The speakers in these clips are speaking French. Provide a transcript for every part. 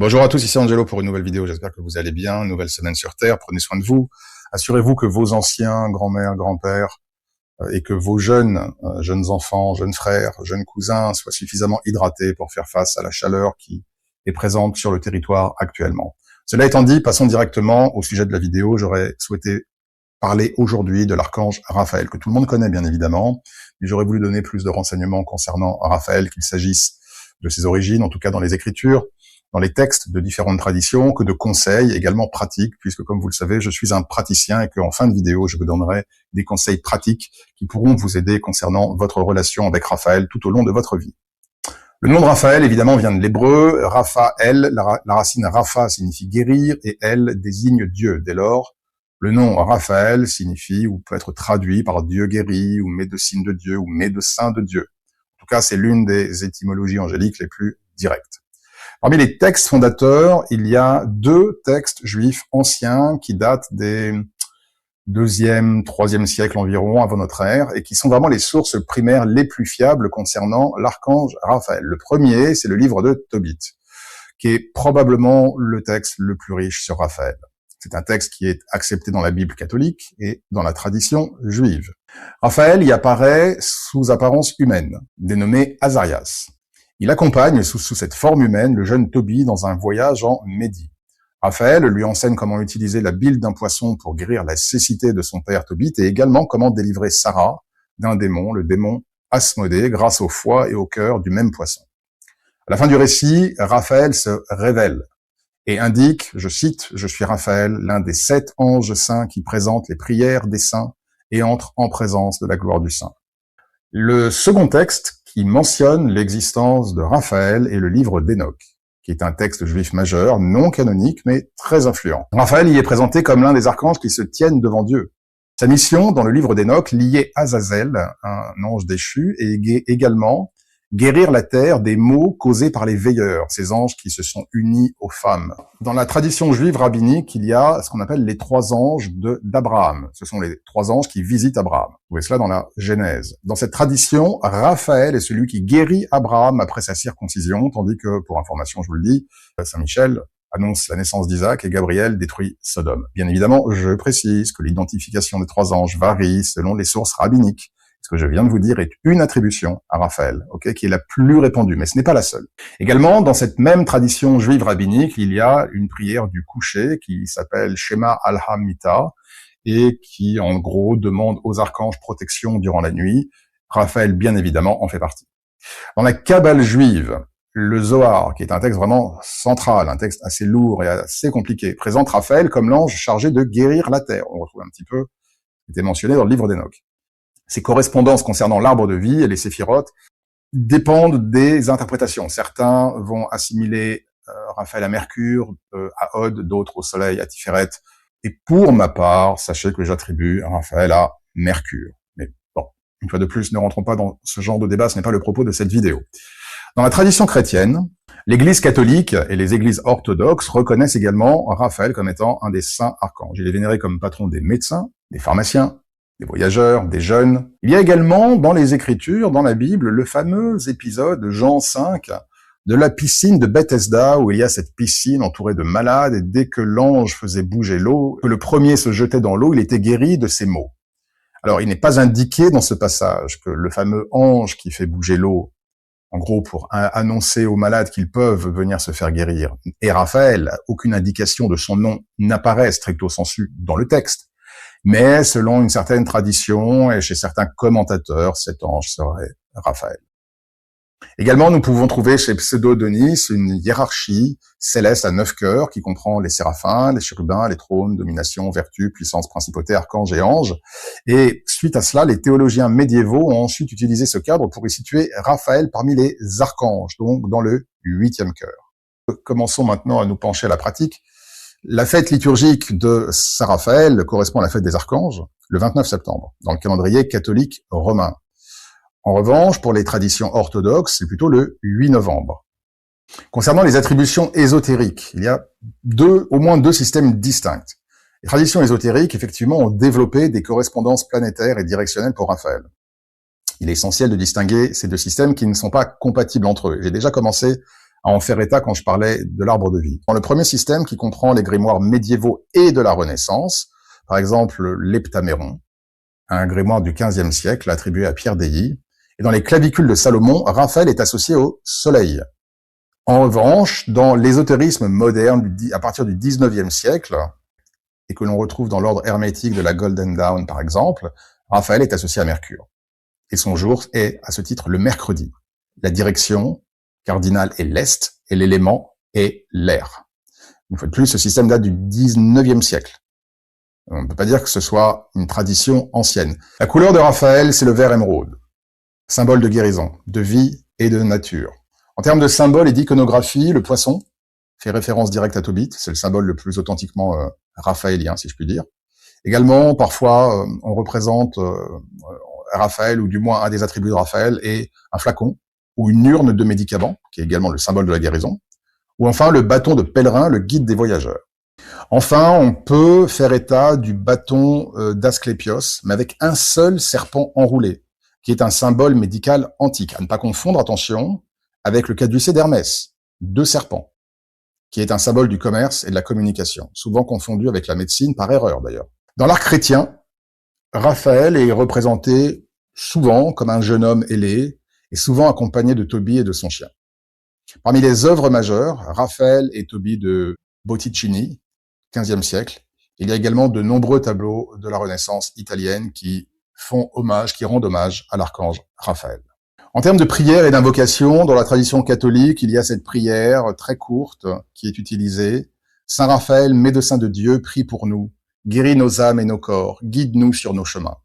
Bonjour à tous, ici Angelo pour une nouvelle vidéo. J'espère que vous allez bien. Nouvelle semaine sur Terre. Prenez soin de vous. Assurez-vous que vos anciens, grand-mères, grands-pères et que vos jeunes enfants, jeunes frères, jeunes cousins soient suffisamment hydratés pour faire face à la chaleur qui est présente sur le territoire actuellement. Cela étant dit, passons directement au sujet de la vidéo. J'aurais souhaité parler aujourd'hui de l'archange Raphaël, que tout le monde connaît bien évidemment, mais j'aurais voulu donner plus de renseignements concernant Raphaël, qu'il s'agisse de ses origines, en tout cas dans les Écritures, dans les textes de différentes traditions, que de conseils également pratiques, puisque comme vous le savez, je suis un praticien et qu'en fin de vidéo, je vous donnerai des conseils pratiques qui pourront vous aider concernant votre relation avec Raphaël tout au long de votre vie. Le nom de Raphaël, évidemment, vient de l'hébreu. Raphaël, la racine Rapha signifie guérir et El désigne Dieu. Dès lors, le nom Raphaël signifie ou peut être traduit par Dieu guéri ou médecine de Dieu ou médecin de Dieu. En tout cas, c'est l'une des étymologies angéliques les plus directes. Parmi les textes fondateurs, il y a deux textes juifs anciens qui datent des 2e, 3e siècle environ avant notre ère et qui sont vraiment les sources primaires les plus fiables concernant l'archange Raphaël. Le premier, c'est le livre de Tobit, qui est probablement le texte le plus riche sur Raphaël. C'est un texte qui est accepté dans la Bible catholique et dans la tradition juive. Raphaël y apparaît sous apparence humaine, dénommé Azarias. Il accompagne sous cette forme humaine le jeune Tobit dans un voyage en Médie. Raphaël lui enseigne comment utiliser la bile d'un poisson pour guérir la cécité de son père Tobit et également comment délivrer Sarah d'un démon, le démon Asmodée, grâce au foie et au cœur du même poisson. À la fin du récit, Raphaël se révèle et indique, je cite, « Je suis Raphaël, l'un des 7 anges saints qui présentent les prières des saints et entre en présence de la gloire du Saint. » Le second texte qui mentionne l'existence de Raphaël est le livre d'Enoch, qui est un texte juif majeur, non canonique, mais très influent. Raphaël y est présenté comme l'un des archanges qui se tiennent devant Dieu. Sa mission dans le livre d'Enoch liait Azazel, un ange déchu, et également guérir la terre des maux causés par les veilleurs, ces anges qui se sont unis aux femmes. Dans la tradition juive rabbinique, il y a ce qu'on appelle les 3 anges d'Abraham. Ce sont les 3 anges qui visitent Abraham. Vous voyez cela dans la Genèse. Dans cette tradition, Raphaël est celui qui guérit Abraham après sa circoncision, tandis que, pour information, je vous le dis, Saint Michel annonce la naissance d'Isaac et Gabriel détruit Sodome. Bien évidemment, je précise que l'identification des 3 anges varie selon les sources rabbiniques. Ce que je viens de vous dire est une attribution à Raphaël, qui est la plus répandue, mais ce n'est pas la seule. Également, dans cette même tradition juive rabbinique, il y a une prière du coucher qui s'appelle Shema Al-Hamita et qui, en gros, demande aux archanges protection durant la nuit. Raphaël, bien évidemment, en fait partie. Dans la Kabbale juive, le Zohar, qui est un texte vraiment central, un texte assez lourd et assez compliqué, présente Raphaël comme l'ange chargé de guérir la terre. On retrouve un petit peu ce qui était mentionné dans le livre d'Enoch. Ces correspondances concernant l'arbre de vie et les séphirotes dépendent des interprétations. Certains vont assimiler Raphaël à Mercure, à Od, d'autres au Soleil, à Tiferet. Et pour ma part, sachez que j'attribue Raphaël à Mercure. Mais bon, une fois de plus, ne rentrons pas dans ce genre de débat, ce n'est pas le propos de cette vidéo. Dans la tradition chrétienne, l'Église catholique et les églises orthodoxes reconnaissent également Raphaël comme étant un des saints archanges. Il est vénéré comme patron des médecins, des pharmaciens, des voyageurs, des jeunes. Il y a également dans les Écritures, dans la Bible, le fameux épisode de Jean 5 de la piscine de Bethesda, où il y a cette piscine entourée de malades, et dès que l'ange faisait bouger l'eau, que le premier se jetait dans l'eau, il était guéri de ses maux. Alors, il n'est pas indiqué dans ce passage que le fameux ange qui fait bouger l'eau, en gros pour annoncer aux malades qu'ils peuvent venir se faire guérir, et Raphaël, aucune indication de son nom n'apparaît stricto sensu dans le texte. Mais selon une certaine tradition et chez certains commentateurs, cet ange serait Raphaël. Également, nous pouvons trouver chez Pseudo-Denis une hiérarchie céleste à 9 cœurs qui comprend les séraphins, les chérubins, les trônes, domination, vertu, puissance, principauté, archange et ange. Et suite à cela, les théologiens médiévaux ont ensuite utilisé ce cadre pour y situer Raphaël parmi les archanges, donc dans le 8e cœur. Commençons maintenant à nous pencher à la pratique. La fête liturgique de Saint-Raphaël correspond à la fête des archanges, le 29 septembre, dans le calendrier catholique romain. En revanche, pour les traditions orthodoxes, c'est plutôt le 8 novembre. Concernant les attributions ésotériques, il y a au moins deux systèmes distincts. Les traditions ésotériques, effectivement, ont développé des correspondances planétaires et directionnelles pour Raphaël. Il est essentiel de distinguer ces deux systèmes qui ne sont pas compatibles entre eux. J'ai déjà commencé à en faire état quand je parlais de l'arbre de vie. Dans le premier système, qui comprend les grimoires médiévaux et de la Renaissance, par exemple l'Heptaméron, un grimoire du XVe siècle attribué à Pierre d'Ailly, et dans les clavicules de Salomon, Raphaël est associé au soleil. En revanche, dans l'ésotérisme moderne à partir du XIXe siècle, et que l'on retrouve dans l'ordre hermétique de la Golden Dawn par exemple, Raphaël est associé à Mercure. Et son jour est, à ce titre, le mercredi. La direction cardinale est l'Est, et l'élément est l'air. Une fois de plus, ce système date du XIXe siècle. On ne peut pas dire que ce soit une tradition ancienne. La couleur de Raphaël, c'est le vert émeraude, symbole de guérison, de vie et de nature. En termes de symbole et d'iconographie, le poisson fait référence directe à Tobit, c'est le symbole le plus authentiquement raphaélien, si je puis dire. Également, parfois, on représente Raphaël, ou du moins un des attributs de Raphaël, est un flacon ou une urne de médicaments, qui est également le symbole de la guérison, ou enfin le bâton de pèlerin, le guide des voyageurs. Enfin, on peut faire état du bâton d'Asclépios, mais avec un seul serpent enroulé, qui est un symbole médical antique. À ne pas confondre, attention, avec le caducée d'Hermès, 2 serpents, qui est un symbole du commerce et de la communication, souvent confondu avec la médecine, par erreur d'ailleurs. Dans l'art chrétien, Raphaël est représenté souvent comme un jeune homme ailé, et souvent accompagné de Tobie et de son chien. Parmi les œuvres majeures, Raphaël et Tobie de Botticini, 15e siècle, il y a également de nombreux tableaux de la Renaissance italienne qui rendent hommage à l'archange Raphaël. En termes de prière et d'invocation, dans la tradition catholique, il y a cette prière très courte qui est utilisée. Saint Raphaël, médecin de Dieu, prie pour nous, guéris nos âmes et nos corps, guide-nous sur nos chemins.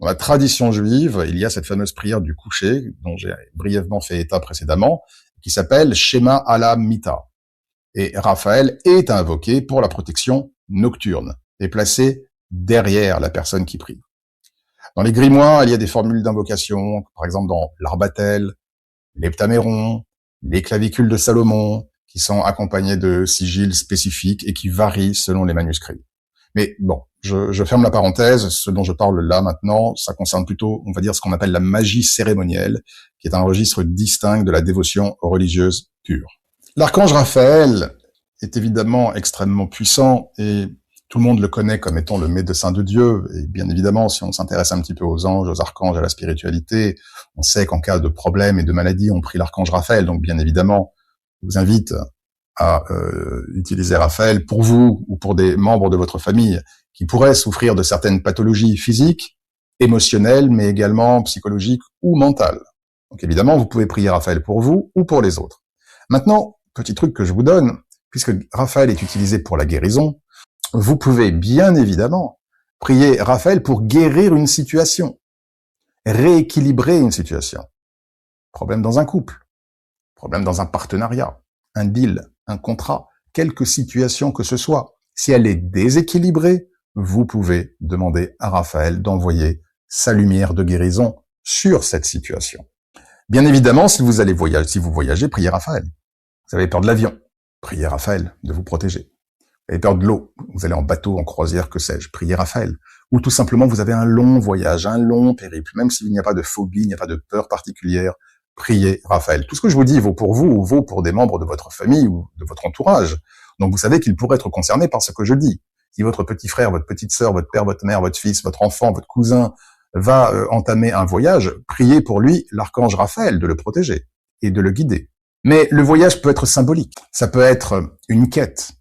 Dans la tradition juive, il y a cette fameuse prière du coucher, dont j'ai brièvement fait état précédemment, qui s'appelle Shema Ala Mita. Et Raphaël est invoqué pour la protection nocturne, et placé derrière la personne qui prie. Dans les grimoires, il y a des formules d'invocation, par exemple dans l'Arbatel, l'Heptaméron, les clavicules de Salomon, qui sont accompagnés de sigils spécifiques et qui varient selon les manuscrits. Mais bon, je ferme la parenthèse, ce dont je parle là maintenant, ça concerne plutôt, on va dire, ce qu'on appelle la magie cérémonielle, qui est un registre distinct de la dévotion religieuse pure. L'archange Raphaël est évidemment extrêmement puissant et tout le monde le connaît comme étant le médecin de Dieu. Et bien évidemment, si on s'intéresse un petit peu aux anges, aux archanges, à la spiritualité, on sait qu'en cas de problème et de maladie, on prie l'archange Raphaël. Donc bien évidemment, je vous invite à utiliser Raphaël pour vous ou pour des membres de votre famille qui pourraient souffrir de certaines pathologies physiques, émotionnelles, mais également psychologiques ou mentales. Donc évidemment, vous pouvez prier Raphaël pour vous ou pour les autres. Maintenant, petit truc que je vous donne, puisque Raphaël est utilisé pour la guérison, vous pouvez bien évidemment prier Raphaël pour guérir une situation, rééquilibrer une situation. Problème dans un couple, problème dans un partenariat, un deal, un contrat, quelque situation que ce soit. Si elle est déséquilibrée, vous pouvez demander à Raphaël d'envoyer sa lumière de guérison sur cette situation. Bien évidemment, si vous voyagez, priez Raphaël. Vous avez peur de l'avion, priez Raphaël de vous protéger. Vous avez peur de l'eau, vous allez en bateau, en croisière, que sais-je, priez Raphaël. Ou tout simplement, vous avez un long voyage, un long périple, même s'il n'y a pas de phobie, il n'y a pas de peur particulière, priez Raphaël. Tout ce que je vous dis vaut pour vous ou vaut pour des membres de votre famille ou de votre entourage. Donc vous savez qu'il pourrait être concerné par ce que je dis. Si votre petit frère, votre petite sœur, votre père, votre mère, votre fils, votre enfant, votre cousin va entamer un voyage, priez pour lui l'archange Raphaël de le protéger et de le guider. Mais le voyage peut être symbolique. Ça peut être une quête.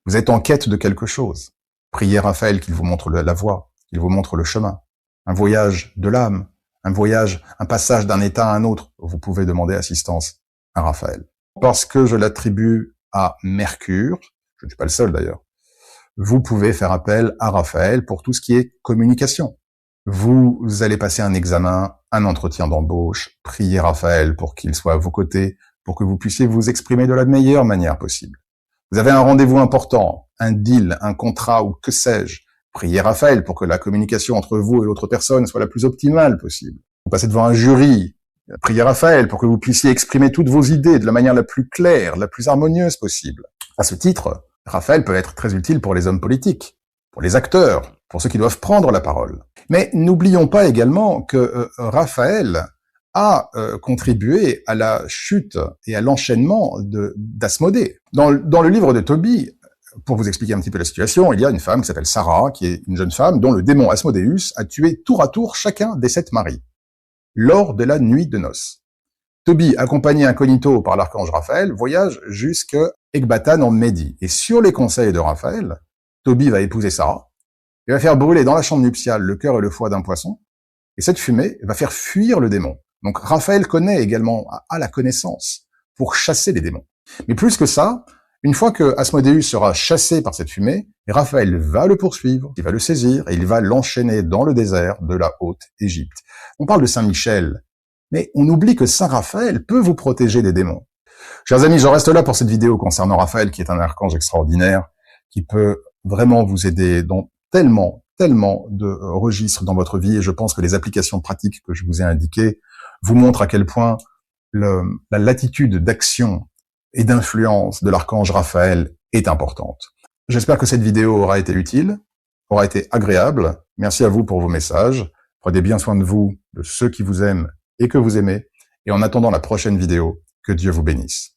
Vous êtes en quête de quelque chose. Priez Raphaël qu'il vous montre la voie, qu'il vous montre le chemin. Un voyage de l'âme, un passage d'un état à un autre. Vous pouvez demander assistance à Raphaël. Parce que je l'attribue à Mercure, je ne suis pas le seul d'ailleurs, vous pouvez faire appel à Raphaël pour tout ce qui est communication. Vous allez passer un examen, un entretien d'embauche, priez Raphaël pour qu'il soit à vos côtés, pour que vous puissiez vous exprimer de la meilleure manière possible. Vous avez un rendez-vous important, un deal, un contrat ou que sais-je, priez Raphaël pour que la communication entre vous et l'autre personne soit la plus optimale possible. Vous passez devant un jury, priez Raphaël pour que vous puissiez exprimer toutes vos idées de la manière la plus claire, la plus harmonieuse possible. À ce titre, Raphaël peut être très utile pour les hommes politiques, pour les acteurs, pour ceux qui doivent prendre la parole. Mais n'oublions pas également que Raphaël a contribué à la chute et à l'enchaînement d'Asmodée. Dans le livre de Tobie, pour vous expliquer un petit peu la situation, il y a une femme qui s'appelle Sarah, qui est une jeune femme dont le démon Asmodéus a tué tour à tour chacun des 7 maris, lors de la nuit de noces. Tobie, accompagné incognito par l'archange Raphaël, voyage jusqu'à Ecbatane en Médie. Et sur les conseils de Raphaël, Tobie va épouser Sarah, il va faire brûler dans la chambre nuptiale le cœur et le foie d'un poisson, et cette fumée va faire fuir le démon. Donc Raphaël connaît également, a la connaissance pour chasser les démons. Mais plus que ça, une fois que Asmodéus sera chassé par cette fumée, Raphaël va le poursuivre, il va le saisir et il va l'enchaîner dans le désert de la Haute-Égypte. On parle de Saint Michel, mais on oublie que Saint Raphaël peut vous protéger des démons. Chers amis, je reste là pour cette vidéo concernant Raphaël, qui est un archange extraordinaire, qui peut vraiment vous aider dans tellement de registres dans votre vie, et je pense que les applications pratiques que je vous ai indiquées vous montrent à quel point la latitude d'action et d'influence de l'archange Raphaël est importante. J'espère que cette vidéo aura été utile, aura été agréable. Merci à vous pour vos messages. Prenez bien soin de vous, de ceux qui vous aiment et que vous aimez. Et en attendant la prochaine vidéo, que Dieu vous bénisse.